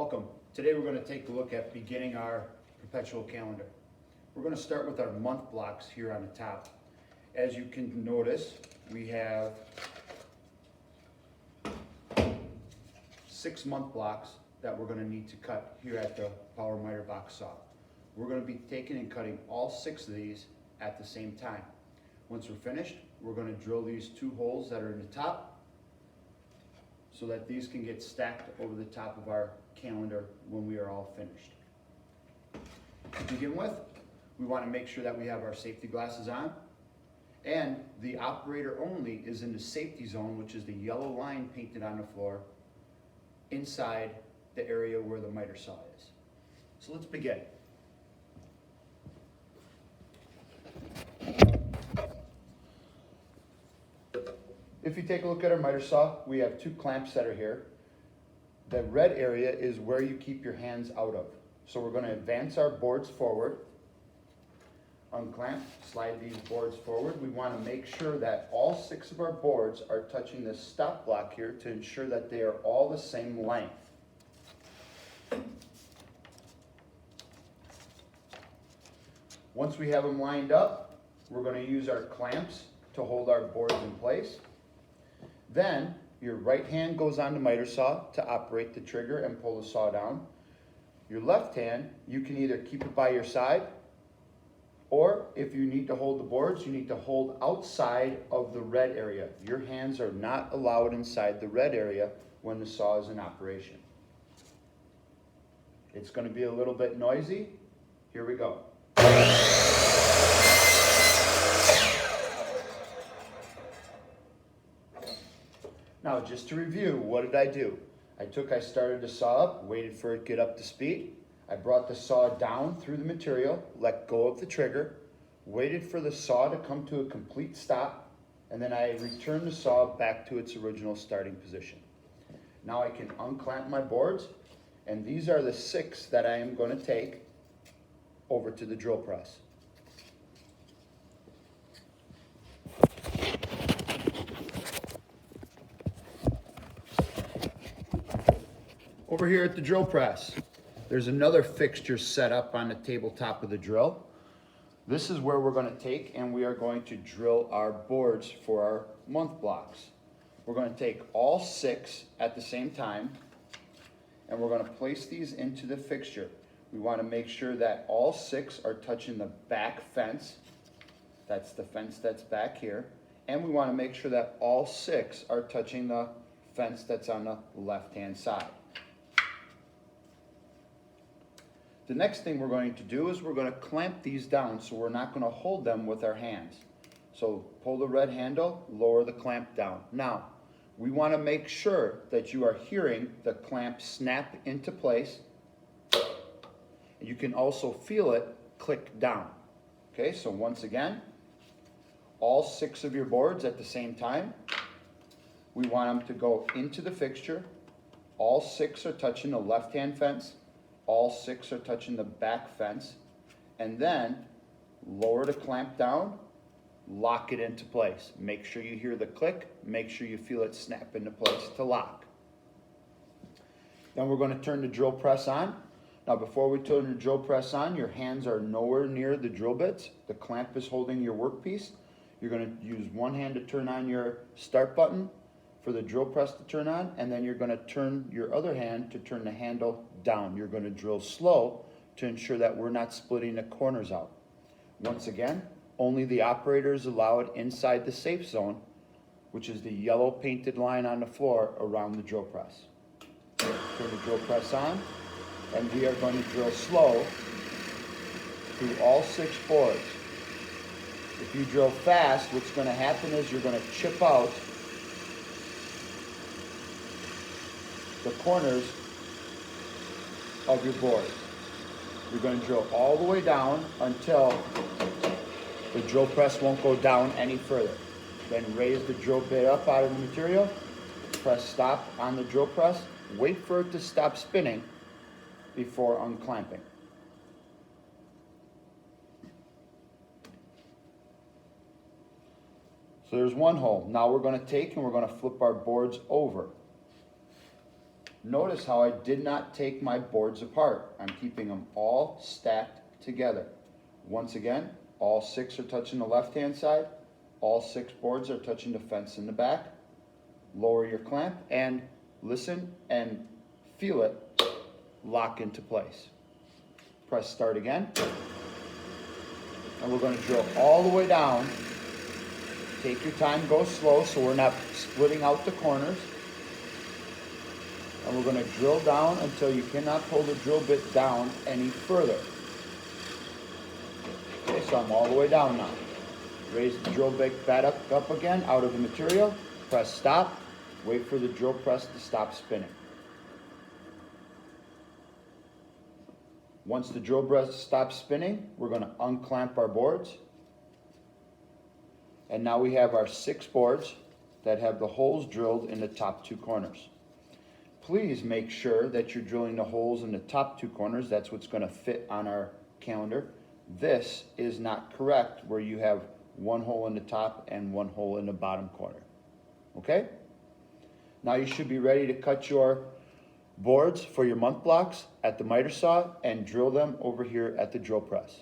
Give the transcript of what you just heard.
Welcome. Today we're going to take a look at beginning our perpetual calendar. We're going to start with our month blocks here on the top. As you can notice, we have 6 month blocks that we're going to need to cut here at the power miter box saw. We're going to be taking and cutting all 6 of these at the same time. Once we're finished, we're going to drill these 2 holes that are in the top so that these can get stacked over the top of our calendar when we are all finished. To begin with, we want to make sure that we have our safety glasses on, and the operator only is in the safety zone, which is the yellow line painted on the floor inside the area where the miter saw is. So let's begin. If you take a look at our miter saw, we have 2 clamps that are here. The red area is where you keep your hands out of. So we're going to advance our boards forward, unclamp, slide these boards forward. We want to make sure that all 6 of our boards are touching this stop block here to ensure that they are all the same length. Once we have them lined up, we're going to use our clamps to hold our boards in place. Then your right hand goes on the miter saw to operate the trigger and pull the saw down. Your left hand, you can either keep it by your side, or if you need to hold the boards, you need to hold outside of the red area. Your hands are not allowed inside the red area when the saw is in operation. It's going to be a little bit noisy. Here we go. Now, just to review, what did I do? I started the saw up, waited for it to get up to speed. I brought the saw down through the material, let go of the trigger, waited for the saw to come to a complete stop, and then I returned the saw back to its original starting position. Now I can unclamp my boards, and these are the 6 that I am going to take over to the drill press. Over here at the drill press, there's another fixture set up on the tabletop of the drill. This is where we're going to take and we are going to drill our boards for our month blocks. We're going to take all 6 at the same time, and we're going to place these into the fixture. We want to make sure that all 6 are touching the back fence. That's the fence that's back here. And we want to make sure that all 6 are touching the fence that's on the left-hand side. The next thing we're going to do is we're going to clamp these down, so we're not going to hold them with our hands. So pull the red handle, lower the clamp down. Now, we want to make sure that you are hearing the clamp snap into place. You can also feel it click down. Okay, so once again, all 6 of your boards at the same time. We want them to go into the fixture. All 6 are touching the left-hand fence. All 6 are touching the back fence, and then lower the clamp down, lock it into place. Make sure you hear the click, make sure you feel it snap into place to lock. Then we're going to turn the drill press on. Now before we turn the drill press on, your hands are nowhere near the drill bits. The clamp is holding your workpiece. You're going to use one hand to turn on your start button for the drill press to turn on, and then you're going to turn your other hand to turn the handle down. You're going to drill slow to ensure that we're not splitting the corners out. Once again, only the operator is allowed inside the safe zone, which is the yellow painted line on the floor around the drill press. Turn the drill press on, and we are going to drill slow through all 6 boards. If you drill fast, what's going to happen is you're going to chip out the corners of your board. You're going to drill all the way down until the drill press won't go down any further. Then raise the drill bit up out of the material, press stop on the drill press, wait for it to stop spinning before unclamping. So there's one hole. Now we're going to take and we're going to flip our boards over. Notice how I did not take my boards apart. I'm keeping them all stacked together. Once again, all 6 are touching the left-hand side. All 6 boards are touching the fence in the back. Lower your clamp and listen and feel it lock into place. Press start again. And we're going to drill all the way down. Take your time, go slow so we're not splitting out the corners. And we're going to drill down until you cannot pull the drill bit down any further. Okay, so I'm all the way down now. Raise the drill bit back up again out of the material. Press stop. Wait for the drill press to stop spinning. Once the drill press stops spinning, we're going to unclamp our boards. And now we have our 6 boards that have the holes drilled in the top 2 corners. Please make sure that you're drilling the holes in the top 2 corners. That's what's going to fit on our calendar. This is not correct where you have 1 hole in the top and 1 hole in the bottom corner. Okay? Now you should be ready to cut your boards for your month blocks at the miter saw and drill them over here at the drill press.